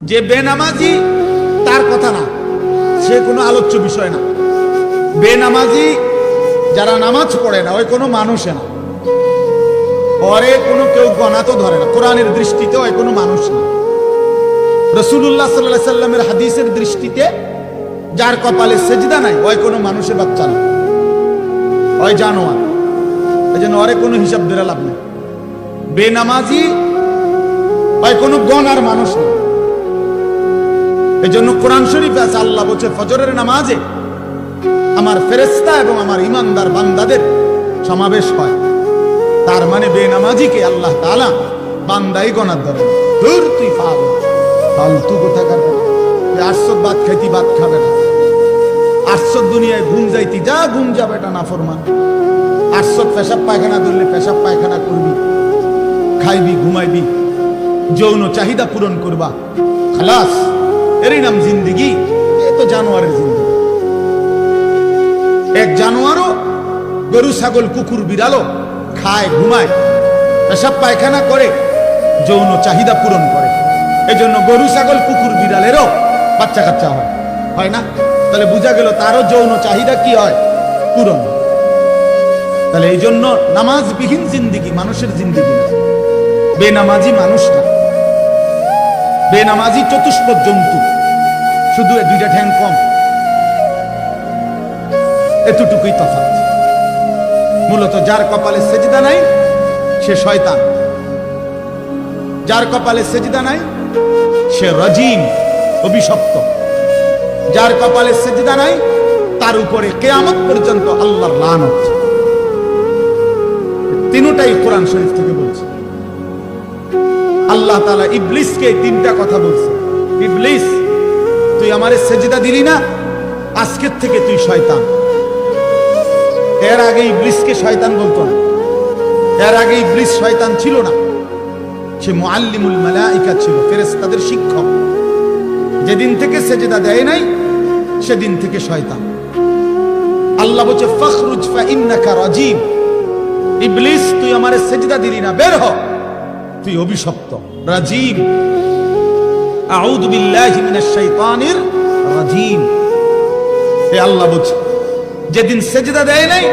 যে বেনামাজি তার কথা না, সে কোনো আলোচ্য বিষয় না। বেনামাজি যারা নামাজ পড়ে না, ওই কোনো মানুষে না, ওরে কোনো কেউ গণা তো ধরে না। কোরআনের দৃষ্টিতে ওই কোনো মানুষ না। রাসূলুল্লাহ সাল্লাল্লাহু আলাইহি সাল্লামের হাদিসের দৃষ্টিতে যার কপালে সেজদা নাই, ওই কোনো মানুষের বাচ্চা না, ওই জানোয়ার। এই জন্য ওরে কোনো হিসাব ধরে লাভ নেই। বেনামাজি ওই কোনো গণার মানুষ না। এই জন্য কোরআন শরীফে আছে, আল্লাহ বলছে ফজরের নামাজে আমার ফেরেশতা এবং আমার ইমানদার বান্দাদের সমাবেশ হয়। তার মানে বেনামাজিকে আল্লাহ তাআলা বান্দাই গণার ধরে। দূর তুই ফালতু কোথাকার, তুই ভাত খাইতি ভাত খাবে না, দুনিয়ায় ঘুম যাইতি যা ঘুম যাবে, এটা নাফরমান। পেশাব পায়খানা ধরলে পেশাব পায়খানা করবি, খাইবি, ঘুমাইবি, যৌন চাহিদা পূরণ করবা, খালাস, এরই নাম জিন্দেগি। এ তো জানোয়ারের জিন্দেগি। এক জানোয়ারও গরু ছাগল কুকুর বিড়ালও খায়, ঘুমায়, পেশাব পায়খানা করে, যৌন চাহিদা পূরণ করে। এই জন্য গরু ছাগল কুকুর বিড়ালেরও বাচ্চা কাচ্চা হয় না? তাহলে বোঝা গেল তারও যৌন চাহিদা কি হয়? পূরণ। তাহলে এই জন্য নামাজবিহীন জিন্দেগি মানুষের জিন্দেগি না, বেনামাজি মানুষ না। বেনামাজি চতুষ্পদ জন্তু, শুধু দুইটা ঠ্যাং কম, এতটুকুই তফাৎ। মূলত যার কপালে সেজদা নাই সে শয়তান, যার কপালে সেজদা নাই সে রাজিম, অভিশপ্ত। যার কপালে সেজদা নাই তার উপরে কিয়ামত পর্যন্ত আল্লাহর লানত। তিনটাই কোরআন শরীফ থেকে বলছে। আল্লাহ তাআলা ইবলিসকে তিনটা কথা বলছে। ইবলিস, তুই আমারে সেজদা দিলি না, আজকের থেকে তুই শয়তান। এর আগে ইবলিসকে শয়তান বলতো না। এর আগে ইবলিস শয়তান ছিল না, সে মুআল্লিমুল মালায়েকা ছিল, ফেরেশতাদের শিক্ষক। যেদিন থেকে সেজদা দেয় নাই সেদিন থেকে শয়তান। আল্লাহ বলছে ফাখরুজ ফা ইন্নাকা রাজিম। ইবলিস, তুই আমারে সেজদা দিলি না, বের হ, তুই অভিশপ্ত, রাজিম। আউযু বিল্লাহি মিনাশ শাইতানির রাজিম। এ আল্লাহ বলছে যেদিন সেজদা দেয় নাই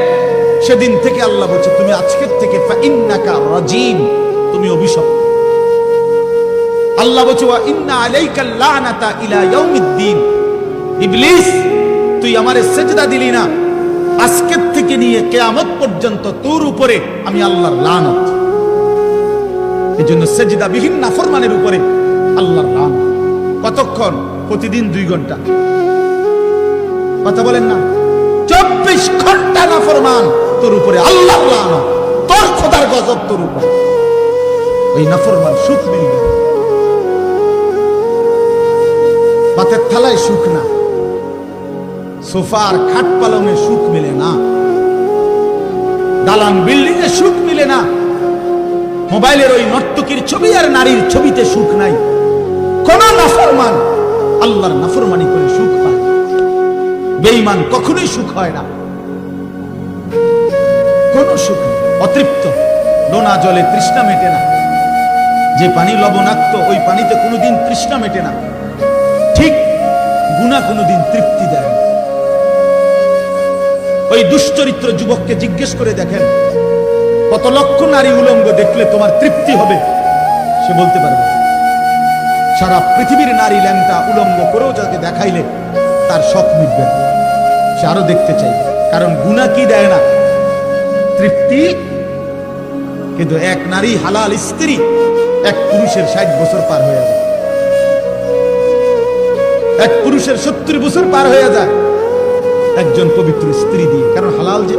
সেদিন থেকে আল্লাহ বলছে তুমি আজকের থেকে ফা ইন্নাকা রাজিম, তুমি অভিশপ্ত। আল্লাহ বলছে ওয়া ইন্না আলাইকাল লানাতা ইলা ইয়াউমিদ্দিন। ইবলিস, তুই আমারে সেজদা দিলি না, আজকের থেকে নিয়ে কিয়ামত পর্যন্ত তোর উপরে আমি আল্লাহর লানত। এজন্য সেজদাবিহীন নাফরমানের উপরে আল্লাহর লানত। কতক্ষণ? প্রতিদিন 2 ঘন্টা। কথা বলেন না? 24 ঘন্টা নাফরমান, তোর উপরে আল্লাহর লানত, তোর খোদার গজব তোর উপরে। ওই নাফরমান সুখ মিলবে, ভাতের থালায় সুখ না, সোফার খাট পালঙে সুখ মিলে না, দালান বিল্ডিং এ সুখ মিলে না, মোবাইলের ওই নর্তকীর ছবি আর নারীর ছবিতে সুখ নাই। কোন নাফরমান আল্লাহর নাফরমানি করে সুখ পায়। বেঈমান কখনোই সুখ হয় না, কোন সুখ নেই। অতৃপ্ত, লোনা জলে তৃষ্ণা মেটে না। যে পানি লবণাক্ত, ওই পানিতে কোনোদিন তৃষ্ণা মেটে না। ঠিক গুনাহ কোনোদিন তৃপ্তি দেয় না। ওই দুশ্চরিত্র যুবককে জিজ্ঞেস করে দেখেন, কত লক্ষ নারী উলঙ্গ দেখলে তোমার তৃপ্তি হবে? সে বলতে পারবে। সারা পৃথিবীর নারী ল্যাংটা উলঙ্গ করেও যাকে দেখাইলে তার শখ মিটবে, সে আরো দেখতে চাই। কারণ গুনাহ কি দেয় না? তৃপ্তি। কিন্তু এক নারী হালাল স্ত্রী এক পুরুষের 60 বছর পার হয়ে যায়, এক পুরুষের 70 বছর পার হয়ে যায় একজন পবিত্র স্ত্রী দিয়ে। কারণ হালাল যে।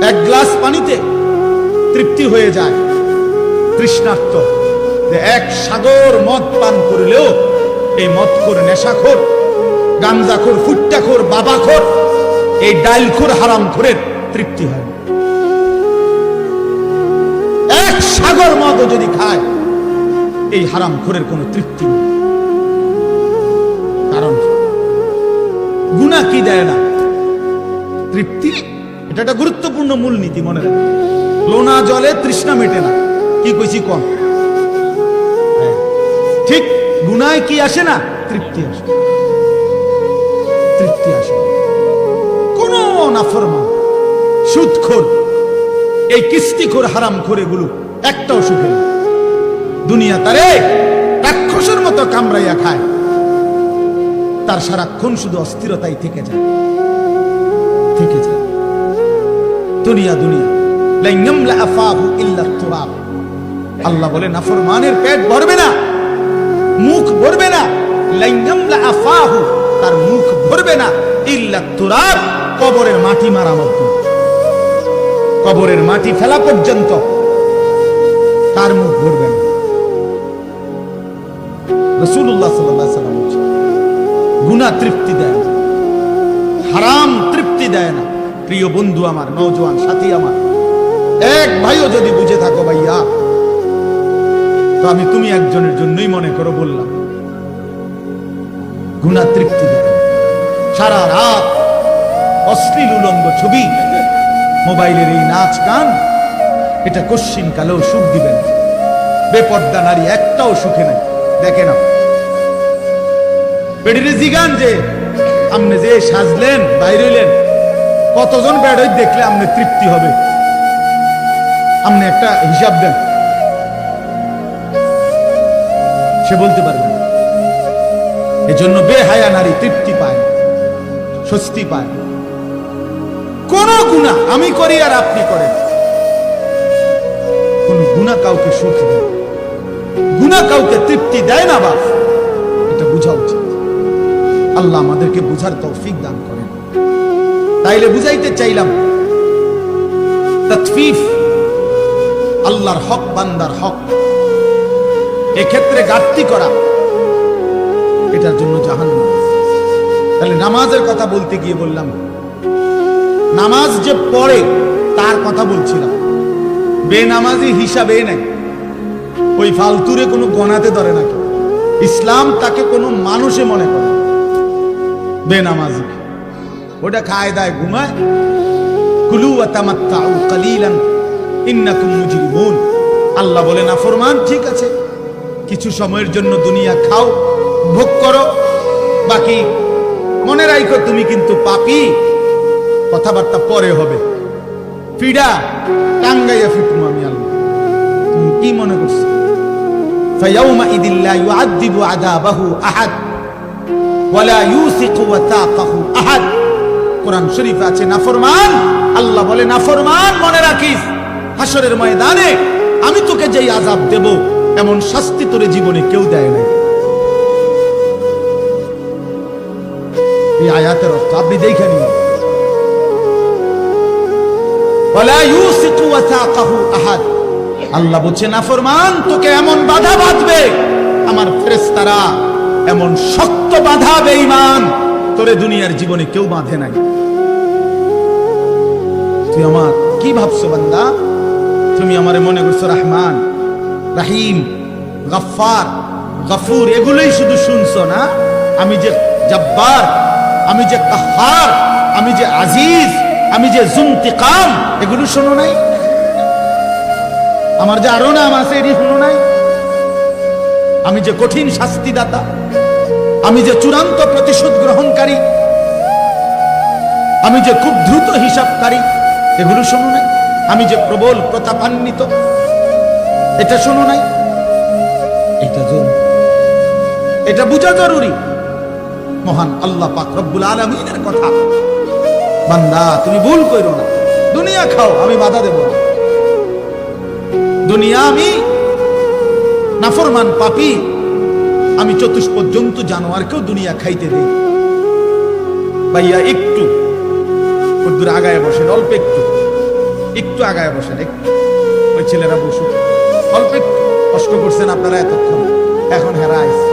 এক গ্লাস পানিতে তৃপ্তি হয়ে যায় তৃষ্ণার্ত। এক সাগর মদ পান করলেও এই মদখোর, নেশাখোর, গাঞ্জাখোর, ফুট্টাখোর, বাবাখোর, এই ডাইলখোর, হারামখোরের তৃপ্তি হয়। এক সাগর মদও যদি খায় এই হারামখোরের কোনো তৃপ্তি নেই। কারণ গুনাহ কি দেয় না? তৃপ্তি। এটা একটা গুরুত্বপূর্ণ মূলনীতি, মনে রাখবেন। লোনা জলে তৃষ্ণা মেটে না। কি কইছি কম? ঠিক গুনায় কি আসে না? তৃপ্তি আসে, তৃপ্তি আসে। কোন নাফরমান, সুদখোর, এই কিস্তিখোর, হারামখোর এগুলো একটাও সুখে না। দুনিয়া তারে রাক্ষসের মতো কামড়াইয়া খায়, তার সারাক্ষণ শুধু অস্থিরতাই থেকে যায়, থেকে যায়। দুনিয়া দুনিয়া লা ইয়ামলা আফাহু ইল্লা তুরাব। আল্লাহ বলে নাফরমানের পেট ভরবে না, মুখ ভরবে না। লা ইয়ামলা আফাহু, তার মুখ ভরবে না, ইল্লা তুরাব, কবরের মাটি মারা মতো, কবরের মাটি ফেলা পর্যন্ত তার মুখ ভরবে না। রাসূলুল্লাহ সাল্লাল্লাহু আলাইহি ওয়াসাল্লাম বলেছেন, গুনাহ তৃপ্তি দেয় না, হারাম তৃপ্তি দেয় না। প্রিয় বন্ধু আমার, নওজোয়ান সাথী আমার, এক ভাইও যদি বুঝে থাকো ভাইয়া, তো আমি তুমি একজনের জন্যই মনে করো বললাম। গুনাহ তৃপ্তি দেয়। সারা রাত অশ্লীল উলঙ্গ ছবি, মোবাইলের এই নাচ গান, এটা কশ্চিন কালেও সুখ দিবেন। বেপর্দা নারী একটাও সুখে নাই। দেখে না, বেডিরে জিগান যে আপনি যে সাজলেন বাইরে হইলেন, কতজন বেড়ই দেখলে আপনি তৃপ্তি হবে? আপনি একটা হিসাব দেন, সে বলতে পারবে না। এজন্য বেহায়া নারী তৃপ্তি পায়, স্বস্তি পায়। কোন গুনাহ আমি করি আর আপনি করেন, কোন গুনাহ কাউকে সুখ দেয়, গুনাহ কাউকে তৃপ্তি দেয় না। বাপ, এটা বুঝা উচিত। আল্লাহ আমাদেরকে বুঝার তৌফিক দান করেন। তাইলে বুঝাইতে চাইলাম, তাতফিফ, আল্লাহর হক, বান্দার হক, এক্ষেত্রে ঘাটতি করা, এটার জন্য জাহান্নাম। তাহলে নামাজের কথা বলতে গিয়ে বললাম, নামাজ যে পড়ে তার কথা বলছিলাম। বেনামাজি হিসাবে নাই, ওই ফালতুরে কোনো গণাতে ধরে না। ইসলাম তাকে কোনো মানুষে মনে করে বেনামাজি, ওটা খায় দায় ঘুমায়। কুলু ওয়া তামাত্তাউ কালিলান ইন্নাকুম মুজরিমুন। আল্লাহ বলে নাফরমান, ঠিক আছে, কিছু সময়ের জন্য দুনিয়া খাও, ভোগ করো, বাকি মনে রাখো তুমি কিন্তু পাপী। কথাবার্তা পরে হবে, ফিডা টাঙ্গাইয়া ফিটুম আমি আল্লাহ। তুমি কি মনে করছো? ফায়াউমা ইদিল্লা ইউআযিবু আযাবাহু আহাদ ওয়ালা ইউসিকু ওয়াতাকাহু আহাদ। কোরআন শরীফে আছে নাফরমান, আল্লাহ বলে নাফরমান মনে রাখিস, হাসরের ময়দানে আমি তোকে যেই আযাব দেব, এমন শাস্তি তোরে জীবনে কেউ দেয় নাই। এই আয়াতের অর্থ আপনি দেখে নিন। ওয়ালা ইউসিকু ওয়াতাকাহু আহাদ। আল্লাহ বলছে নাফরমান তোকে এমন বাধা বাঁধবে, আমার ফেরেশতারা এমন শক্ত বাধা বেঈমান তোরে দুনিয়ার জীবনে কেউ বাঁধে নাই। তুই আমার কি ভাবছো বান্দা? তুমি আমারে মনে করছো রহমান, রহিম, গফফার, গফুর, এগুলোই শুধু শুনছো না? আমি যে জব্বার, আমি যে কাহ্হার, আমি যে আজিজ, আমি যে যুনতিকাম, এগুলো শোনো নাই? আমার যে আরো নাম আছে, এটি শোনো নাই? আমি যে কঠিন শাস্তিদাতা, আমি যে চূড়ান্ত প্রতিশোধ গ্রহণকারী, আমি যে খুব দ্রুত হিসাবকারী, এগুলো শোনো নাই? আমি যে প্রবল প্রতাপান্বিত, এটা শোনো নাই? এটা জরুরি, এটা বোঝা জরুরি। মহান আল্লাহ পাক রব্বুল আলামিনের কথা। বান্দা তুমি ভুল করো না, দুনিয়া খাও, আমি বাধা দেব না। দুনিয়া আমি নাফরমান পাপী, আমি চতুষ্পদ জন্তু জানোয়ারকেও দুনিয়া খাইতে দেই। ভাইয়া একটু দূর আগায় বসেন, অল্প একটু, একটু আগায় বসেন, একটু ওই ছেলেরা বসুন, অল্প একটু কষ্ট করছেন আপনারা এতক্ষণ, এখন হেরা আইছে।